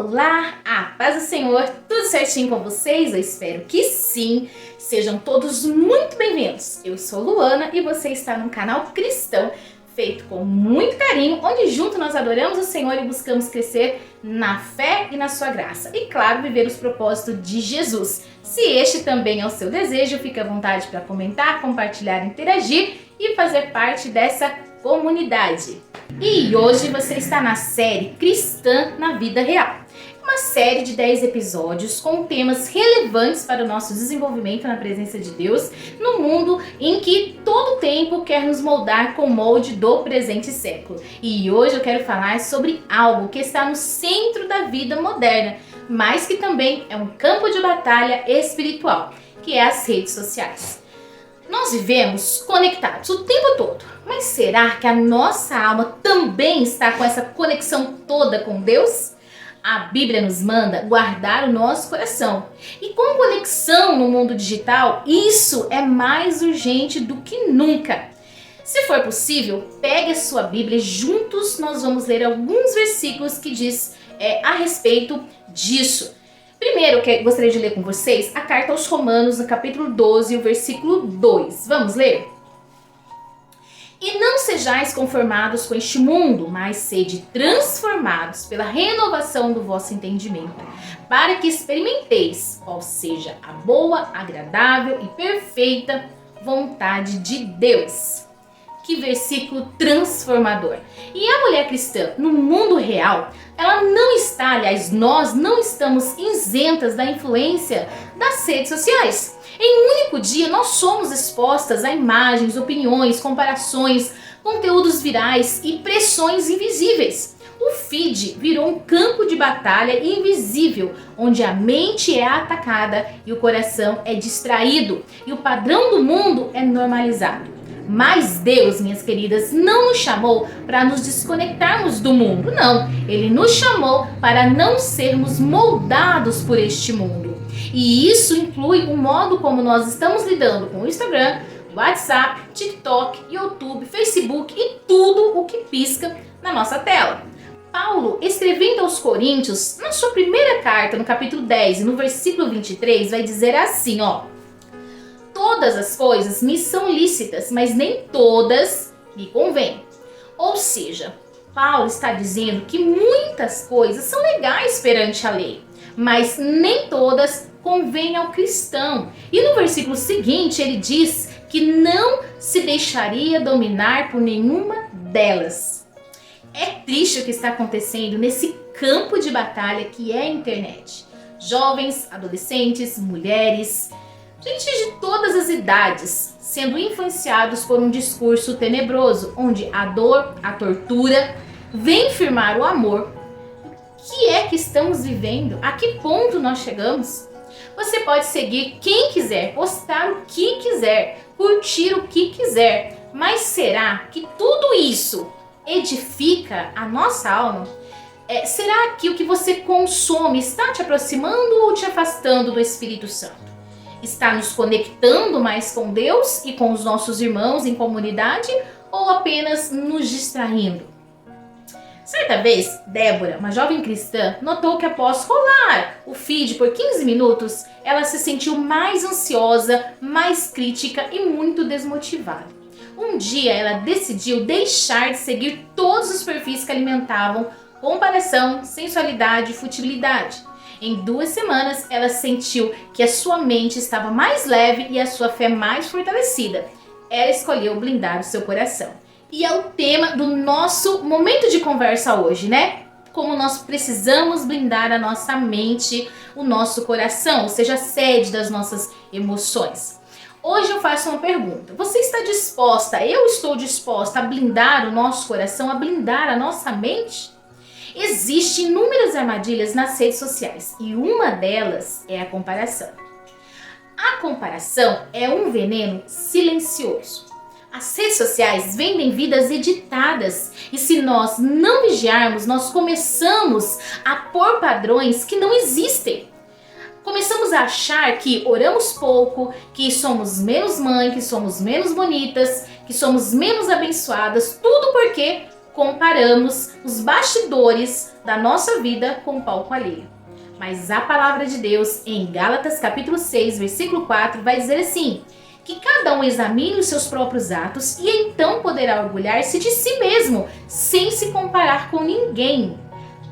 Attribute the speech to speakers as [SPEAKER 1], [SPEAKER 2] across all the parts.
[SPEAKER 1] Olá, a paz do Senhor, tudo certinho com vocês? Eu espero que sim. Sejam todos muito bem-vindos. Eu sou Luana e você está num canal cristão feito com muito carinho, onde junto nós adoramos o Senhor e buscamos crescer na fé e na sua graça. E claro, viver os propósitos de Jesus. Se este também é o seu desejo, fique à vontade para comentar, compartilhar, interagir e fazer parte dessa comunidade. E hoje você está na série Cristã na Vida Real. Uma série de 10 episódios com temas relevantes para o nosso desenvolvimento na presença de Deus no mundo em que todo tempo quer nos moldar com o molde do presente século. E hoje eu quero falar sobre algo que está no centro da vida moderna, mas que também é um campo de batalha espiritual, que é as redes sociais. Nós vivemos conectados o tempo todo, mas será que a nossa alma também está com essa conexão toda com Deus? A Bíblia nos manda guardar o nosso coração. E com conexão no mundo digital, isso é mais urgente do que nunca. Se for possível, pegue a sua Bíblia e juntos nós vamos ler alguns versículos que diz a respeito disso. Primeiro, eu gostaria de ler com vocês a carta aos Romanos, no capítulo 12, o versículo 2. Vamos ler? E não sejais conformados com este mundo, mas sede transformados pela renovação do vosso entendimento, para que experimenteis qual seja a boa, agradável e perfeita vontade de Deus. Que versículo transformador! E a mulher cristã, no mundo real, ela não está, aliás, nós não estamos isentas da influência das redes sociais. Em um único dia, nós somos expostas a imagens, opiniões, comparações, conteúdos virais e pressões invisíveis. O feed virou um campo de batalha invisível, onde a mente é atacada e o coração é distraído, e o padrão do mundo é normalizado. Mas Deus, minhas queridas, não nos chamou para nos desconectarmos do mundo, não. Ele nos chamou para não sermos moldados por este mundo. E isso inclui o modo como nós estamos lidando com o Instagram, WhatsApp, TikTok, YouTube, Facebook e tudo o que pisca na nossa tela. Paulo, escrevendo aos Coríntios, na sua primeira carta, no capítulo 10 e no versículo 23, vai dizer assim, todas as coisas me são lícitas, mas nem todas me convêm. Ou seja, Paulo está dizendo que muitas coisas são legais perante a lei, mas nem todas convêm ao cristão. E no versículo seguinte ele diz que não se deixaria dominar por nenhuma delas. É triste o que está acontecendo nesse campo de batalha que é a internet. Jovens, adolescentes, mulheres, gente de todas as idades sendo influenciados por um discurso tenebroso, onde a dor, a tortura, vem firmar o amor. O que é que estamos vivendo? A que ponto nós chegamos? Você pode seguir quem quiser, postar o que quiser, curtir o que quiser, mas será que tudo isso edifica a nossa alma? Será que o que você consome está te aproximando ou te afastando do Espírito Santo? Está nos conectando mais com Deus e com os nossos irmãos em comunidade ou apenas nos distraindo? Certa vez, Débora, uma jovem cristã, notou que após rolar o feed por 15 minutos, ela se sentiu mais ansiosa, mais crítica e muito desmotivada. Um dia ela decidiu deixar de seguir todos os perfis que alimentavam comparação, sensualidade e futilidade. Em 2 semanas, ela sentiu que a sua mente estava mais leve e a sua fé mais fortalecida. Ela escolheu blindar o seu coração. E é o tema do nosso momento de conversa hoje, né? Como nós precisamos blindar a nossa mente, o nosso coração, ou seja, a sede das nossas emoções. Hoje eu faço uma pergunta. Você está disposta, eu estou disposta a blindar o nosso coração, a blindar a nossa mente? Existem inúmeras armadilhas nas redes sociais e uma delas é a comparação. A comparação é um veneno silencioso. As redes sociais vendem vidas editadas e se nós não vigiarmos, nós começamos a pôr padrões que não existem. Começamos a achar que oramos pouco, que somos menos mãe, que somos menos bonitas, que somos menos abençoadas, tudo porque comparamos os bastidores da nossa vida com o palco alheio. Mas a palavra de Deus, em Gálatas capítulo 6, versículo 4, vai dizer assim: que cada um examine os seus próprios atos e então poderá orgulhar-se de si mesmo, sem se comparar com ninguém.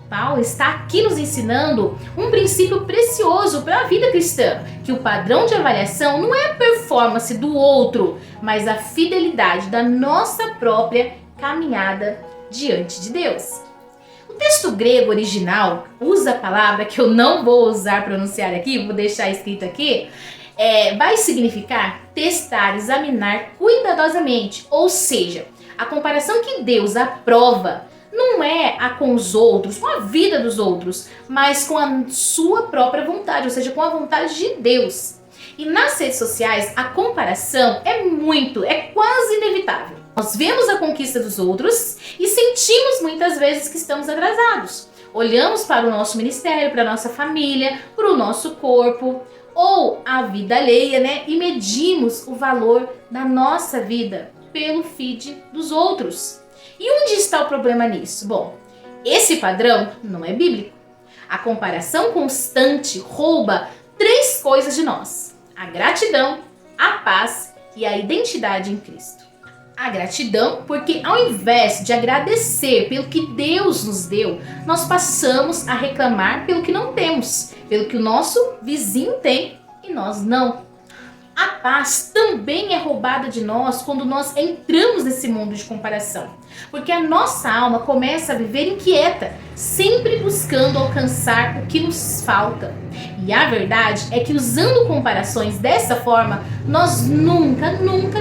[SPEAKER 1] Paulo está aqui nos ensinando um princípio precioso para a vida cristã, que o padrão de avaliação não é a performance do outro, mas a fidelidade da nossa própria caminhada diante de Deus. O texto grego original usa a palavra que eu não vou usar pronunciar aqui, vou deixar escrito aqui, vai significar testar, examinar cuidadosamente, ou seja, a comparação que Deus aprova não é a com os outros, com a vida dos outros, mas com a sua própria vontade, ou seja, com a vontade de Deus. E nas redes sociais, a comparação é quase inevitável. Nós vemos a conquista dos outros e sentimos muitas vezes que estamos atrasados. Olhamos para o nosso ministério, para a nossa família, para o nosso corpo ou a vida alheia, né? E medimos o valor da nossa vida pelo feed dos outros. E onde está o problema nisso? Bom, esse padrão não é bíblico. A comparação constante rouba 3 coisas de nós: a gratidão, a paz e a identidade em Cristo. A gratidão, porque ao invés de agradecer pelo que Deus nos deu, nós passamos a reclamar pelo que não temos, pelo que o nosso vizinho tem e nós não. A paz também é roubada de nós quando nós entramos nesse mundo de comparação, porque a nossa alma começa a viver inquieta, sempre buscando alcançar o que nos falta. E a verdade é que usando comparações dessa forma, nós nunca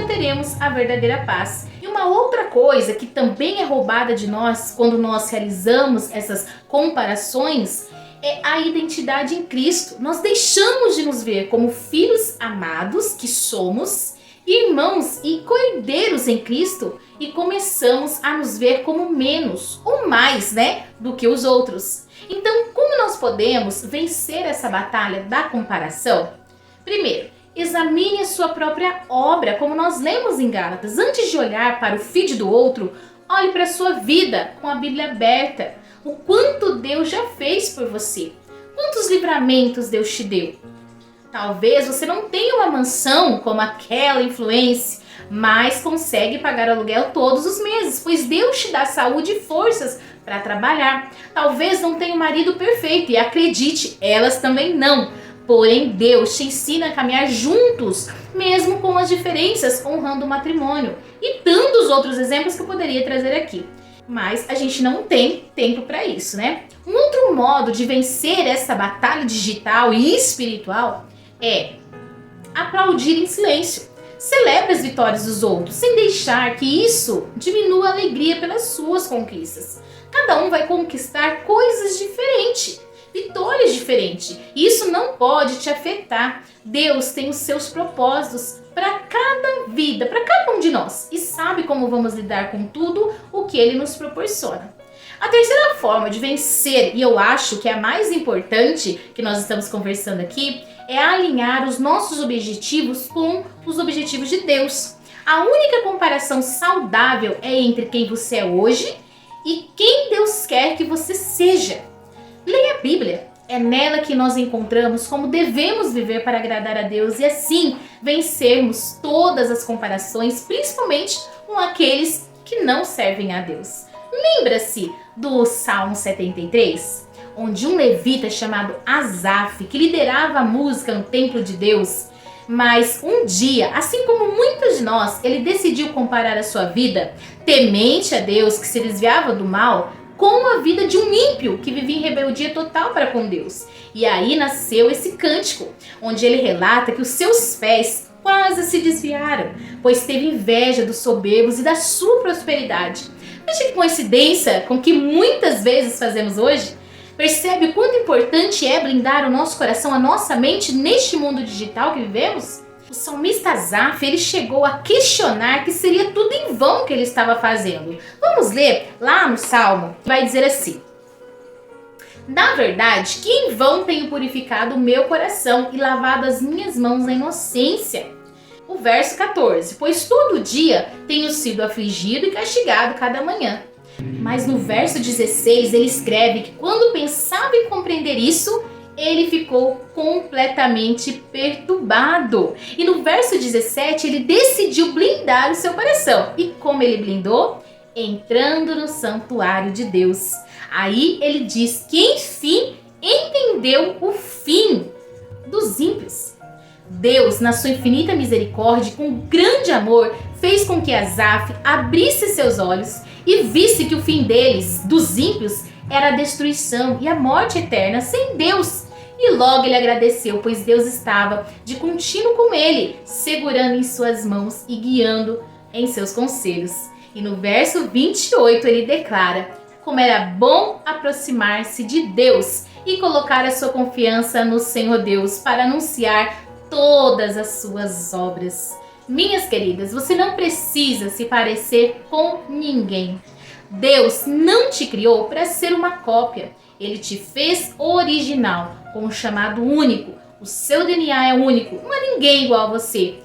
[SPEAKER 1] teremos a verdadeira paz. E uma outra coisa que também é roubada de nós quando nós realizamos essas comparações é a identidade em Cristo. Nós deixamos de nos ver como filhos amados que somos, irmãos e cordeiros em Cristo, e começamos a nos ver como menos ou mais, do que os outros. Então, como nós podemos vencer essa batalha da comparação? Primeiro, examine a sua própria obra, como nós lemos em Gálatas. Antes de olhar para o feed do outro, olhe para a sua vida com a Bíblia aberta. O quanto Deus já fez por você. Quantos livramentos Deus te deu. Talvez você não tenha uma mansão como aquela influencer, mas consegue pagar aluguel todos os meses, pois Deus te dá saúde e forças para trabalhar. Talvez não tenha um marido perfeito, e acredite, elas também não. Porém, Deus te ensina a caminhar juntos, mesmo com as diferenças, honrando o matrimônio. E tantos outros exemplos que eu poderia trazer aqui. Mas a gente não tem tempo para isso, Um outro modo de vencer essa batalha digital e espiritual é aplaudir em silêncio. Celebre as vitórias dos outros, sem deixar que isso diminua a alegria pelas suas conquistas. Cada um vai conquistar coisas diferentes, vitórias diferentes. Isso não pode te afetar. Deus tem os seus propósitos para cada vida, para cada um de nós, e sabe como vamos lidar com tudo o que Ele nos proporciona. A terceira forma de vencer, e eu acho que é a mais importante que nós estamos conversando aqui, é alinhar os nossos objetivos com os objetivos de Deus. A única comparação saudável é entre quem você é hoje e quem Deus quer que você seja. Leia a Bíblia. É nela que nós encontramos como devemos viver para agradar a Deus e assim vencermos todas as comparações, principalmente com aqueles que não servem a Deus. Lembra-se do Salmo 73, onde um levita chamado Asaf, que liderava a música no templo de Deus, mas um dia, assim como muitos de nós, ele decidiu comparar a sua vida, temente a Deus, que se desviava do mal, com a vida de um ímpio que vivia em rebeldia total para com Deus. E aí nasceu esse cântico, onde ele relata que os seus pés quase se desviaram, pois teve inveja dos soberbos e da sua prosperidade. Veja que coincidência com o que muitas vezes fazemos hoje. Percebe o quanto importante é blindar o nosso coração, a nossa mente neste mundo digital que vivemos? O salmista Asaf, ele chegou a questionar que seria tudo em vão que ele estava fazendo. Vamos ler lá no Salmo, vai dizer assim: na verdade, que em vão tenho purificado o meu coração e lavado as minhas mãos na inocência. O verso 14, pois todo dia tenho sido afligido e castigado cada manhã. Mas no verso 16 ele escreve que quando pensava em compreender isso, ele ficou completamente perturbado. E no verso 17 ele decidiu blindar o seu coração. E como ele blindou? Entrando no santuário de Deus. Aí ele diz que enfim entendeu o fim dos ímpios. Deus, na sua infinita misericórdia, com grande amor, fez com que Asaf abrisse seus olhos e visse que o fim deles, dos ímpios, era a destruição e a morte eterna sem Deus. E logo ele agradeceu, pois Deus estava de contínuo com ele, segurando em suas mãos e guiando em seus conselhos. E no verso 28 ele declara como era bom aproximar-se de Deus e colocar a sua confiança no Senhor Deus para anunciar todas as suas obras. Minhas queridas, você não precisa se parecer com ninguém. Deus não te criou para ser uma cópia. Ele te fez original, com um chamado único. O seu DNA é único, não há ninguém igual a você.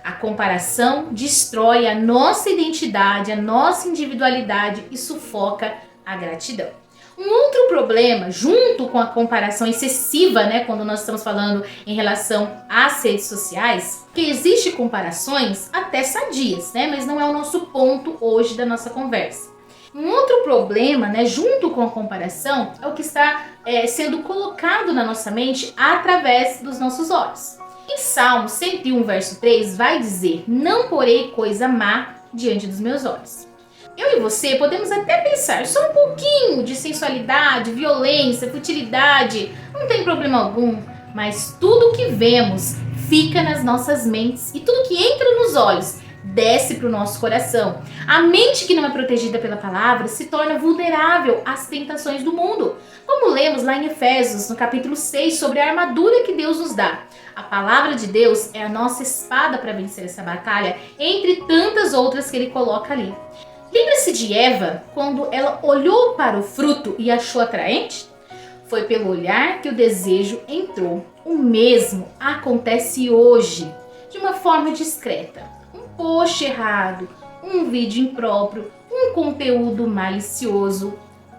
[SPEAKER 1] A comparação destrói a nossa identidade, a nossa individualidade e sufoca a gratidão. Um outro problema, junto com a comparação excessiva, quando nós estamos falando em relação às redes sociais, que existe comparações até sadias, mas não é o nosso ponto hoje da nossa conversa. Um outro problema, junto com a comparação, é o que está sendo colocado na nossa mente através dos nossos olhos. Em Salmo 101, verso 3, vai dizer: não porei coisa má diante dos meus olhos. Eu e você podemos até pensar só um pouquinho de sensualidade, violência, futilidade, não tem problema algum, mas tudo que vemos fica nas nossas mentes e tudo que entra nos olhos desce para o nosso coração. A mente que não é protegida pela palavra se torna vulnerável às tentações do mundo. Como lemos lá em Efésios, no capítulo 6, sobre a armadura que Deus nos dá. A palavra de Deus é a nossa espada para vencer essa batalha, entre tantas outras que ele coloca ali. Lembra-se de Eva, quando ela olhou para o fruto e achou atraente? Foi pelo olhar que o desejo entrou. O mesmo acontece hoje, de uma forma discreta. Um post errado, um vídeo impróprio, um conteúdo malicioso.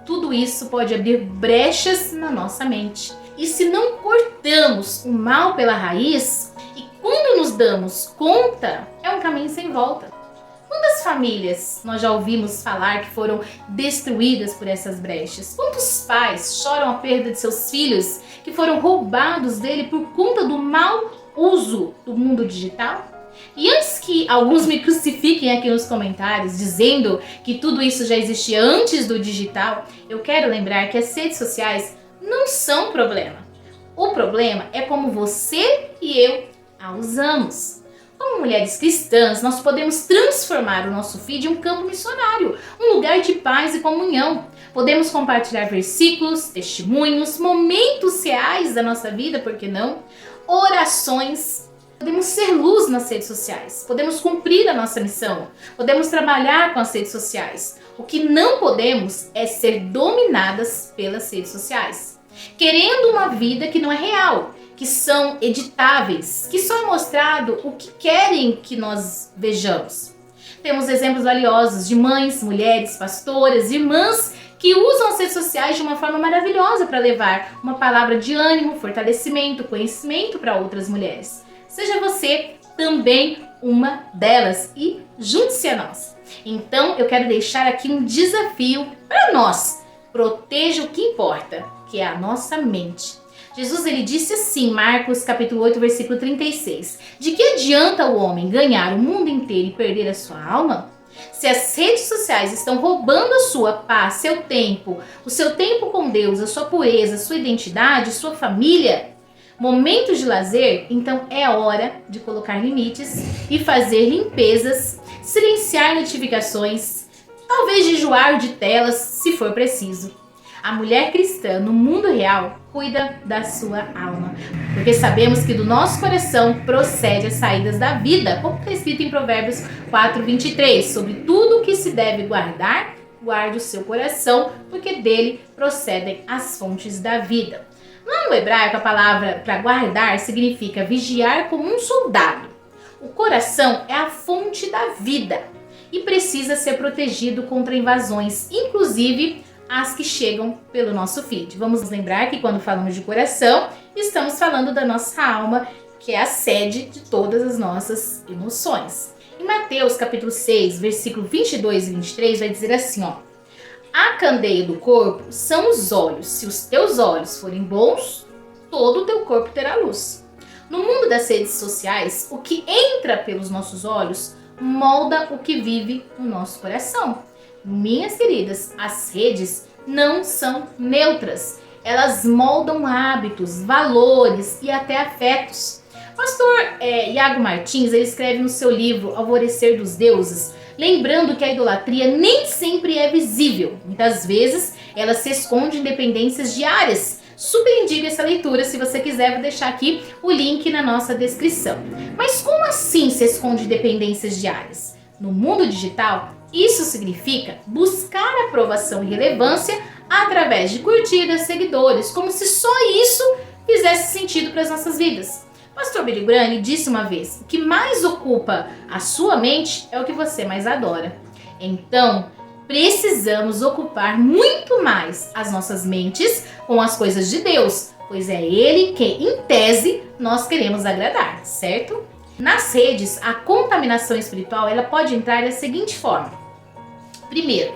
[SPEAKER 1] Tudo isso pode abrir brechas na nossa mente. E se não cortamos o mal pela raiz, e quando nos damos conta, é um caminho sem volta. Quantas famílias nós já ouvimos falar que foram destruídas por essas brechas? Quantos pais choram a perda de seus filhos que foram roubados dele por conta do mau uso do mundo digital? E antes que alguns me crucifiquem aqui nos comentários dizendo que tudo isso já existia antes do digital, eu quero lembrar que as redes sociais não são problema. O problema é como você e eu a usamos. Como mulheres cristãs, nós podemos transformar o nosso feed em um campo missionário, um lugar de paz e comunhão. Podemos compartilhar versículos, testemunhos, momentos reais da nossa vida, por que não? Orações. Podemos ser luz nas redes sociais, podemos cumprir a nossa missão, podemos trabalhar com as redes sociais. O que não podemos é ser dominadas pelas redes sociais, querendo uma vida que não é real, que são editáveis, que só é mostrado o que querem que nós vejamos. Temos exemplos valiosos de mães, mulheres, pastoras, irmãs que usam as redes sociais de uma forma maravilhosa para levar uma palavra de ânimo, fortalecimento, conhecimento para outras mulheres. Seja você também uma delas e junte-se a nós. Então eu quero deixar aqui um desafio para nós. Proteja o que importa, que é a nossa mente. Jesus ele disse assim, Marcos capítulo 8, versículo 36. De que adianta o homem ganhar o mundo inteiro e perder a sua alma? Se as redes sociais estão roubando a sua paz, seu tempo, o seu tempo com Deus, a sua pureza, a sua identidade, sua família, momentos de lazer, então é hora de colocar limites e fazer limpezas, silenciar notificações, talvez jejuar de telas se for preciso. A mulher cristã no mundo real cuida da sua alma, porque sabemos que do nosso coração procede as saídas da vida, como está escrito em Provérbios 4:23, sobre tudo o que se deve guardar, guarde o seu coração, porque dele procedem as fontes da vida. Lá no hebraico, a palavra para guardar significa vigiar como um soldado. O coração é a fonte da vida. e precisa ser protegido contra invasões, inclusive as que chegam pelo nosso feed. Vamos lembrar que quando falamos de coração, estamos falando da nossa alma, que é a sede de todas as nossas emoções. Em Mateus capítulo 6, versículo 22 e 23, vai dizer assim, ó: a candeia do corpo são os olhos. Se os teus olhos forem bons, todo o teu corpo terá luz. No mundo das redes sociais, o que entra pelos nossos olhos molda o que vive no nosso coração. Minhas queridas, as redes não são neutras. Elas moldam hábitos, valores e até afetos. O pastor Iago Martins, ele escreve no seu livro Alvorecer dos Deuses, lembrando que a idolatria nem sempre é visível. Muitas vezes ela se esconde em dependências diárias. Super indico essa leitura, se você quiser, vou deixar aqui o link na nossa descrição. Mas como assim se esconde dependências diárias? No mundo digital, isso significa buscar aprovação e relevância através de curtidas, seguidores, como se só isso fizesse sentido para as nossas vidas. Pastor Billy Graham disse uma vez: o que mais ocupa a sua mente é o que você mais adora. Então, precisamos ocupar muito mais as nossas mentes com as coisas de Deus, pois é Ele que, em tese, nós queremos agradar, certo? Nas redes, a contaminação espiritual ela pode entrar da seguinte forma. Primeiro,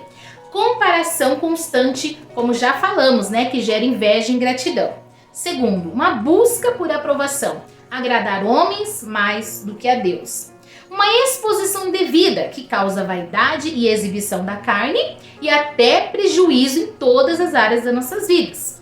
[SPEAKER 1] comparação constante, como já falamos, né, que gera inveja e ingratidão. Segundo, uma busca por aprovação, agradar homens mais do que a Deus. Uma exposição indevida que causa vaidade e exibição da carne e até prejuízo em todas as áreas das nossas vidas.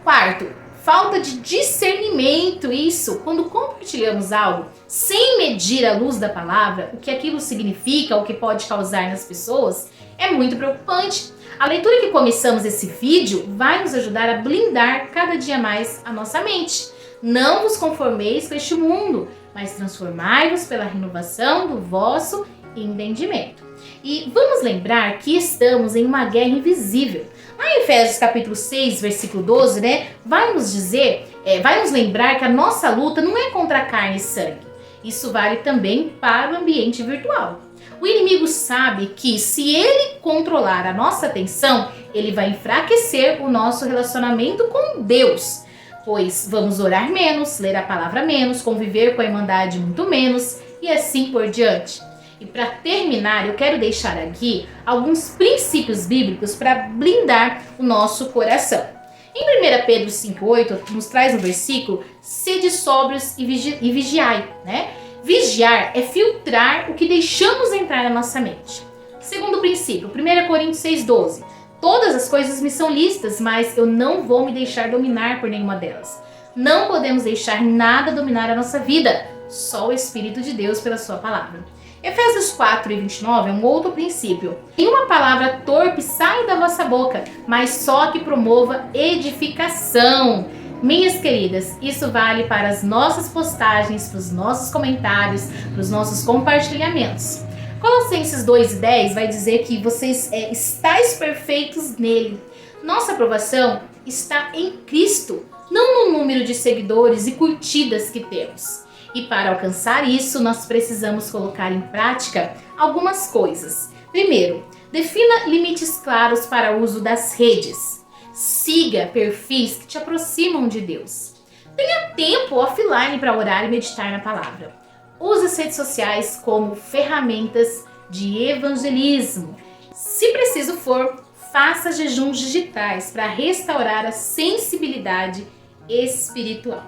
[SPEAKER 1] Quarto, falta de discernimento. Isso, quando compartilhamos algo sem medir à luz da palavra, o que aquilo significa, o que pode causar nas pessoas, é muito preocupante. A leitura que começamos esse vídeo vai nos ajudar a blindar cada dia mais a nossa mente. Não vos conformeis com este mundo, mas transformai-vos pela renovação do vosso entendimento. E vamos lembrar que estamos em uma guerra invisível. Lá em Efésios capítulo 6, versículo 12, né, vai nos lembrar que a nossa luta não é contra carne e sangue. Isso vale também para o ambiente virtual. O inimigo sabe que se ele controlar a nossa atenção, ele vai enfraquecer o nosso relacionamento com Deus. Pois vamos orar menos, ler a palavra menos, conviver com a irmandade muito menos e assim por diante. E para terminar, eu quero deixar aqui alguns princípios bíblicos para blindar o nosso coração. Em 1 Pedro 5,8 nos traz um versículo: sede sóbrios e vigiai, né? Vigiar é filtrar o que deixamos entrar na nossa mente. Segundo princípio, 1 Coríntios 6,12. Todas as coisas me são lícitas, mas eu não vou me deixar dominar por nenhuma delas. Não podemos deixar nada dominar a nossa vida, só o Espírito de Deus pela sua palavra. Efésios 4:29 é um outro princípio. Nenhuma palavra torpe sai da vossa boca, mas só que promova edificação. Minhas queridas, isso vale para as nossas postagens, para os nossos comentários, para os nossos compartilhamentos. Colossenses 2:10 vai dizer que vocês estáis perfeitos nele. Nossa aprovação está em Cristo, não no número de seguidores e curtidas que temos. E para alcançar isso, nós precisamos colocar em prática algumas coisas. Primeiro, defina limites claros para o uso das redes. Siga perfis que te aproximam de Deus. Tenha tempo offline para orar e meditar na palavra. Use as redes sociais como ferramentas de evangelismo. Se preciso for, faça jejuns digitais para restaurar a sensibilidade espiritual.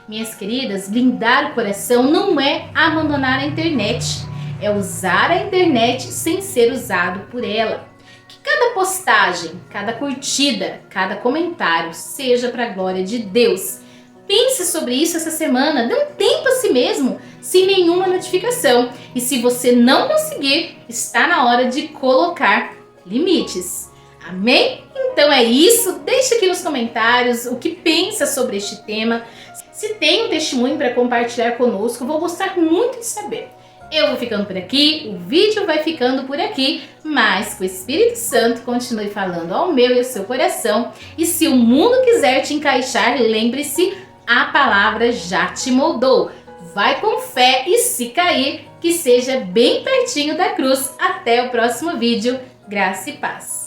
[SPEAKER 1] Minhas queridas, blindar o coração não é abandonar a internet, é usar a internet sem ser usado por ela. Que cada postagem, cada curtida, cada comentário seja para a glória de Deus. Pense sobre isso essa semana, dê um tempo a si mesmo, sem nenhuma notificação. E se você não conseguir, está na hora de colocar limites. Amém? Então é isso, deixe aqui nos comentários o que pensa sobre este tema. Se tem um testemunho para compartilhar conosco, vou gostar muito de saber. Eu vou ficando por aqui, o vídeo vai ficando por aqui, mas que o Espírito Santo continue falando ao meu e ao seu coração. E se o mundo quiser te encaixar, lembre-se, a palavra já te moldou. vai com fé e se cair, que seja bem pertinho da cruz. Até o próximo vídeo. Graça e paz.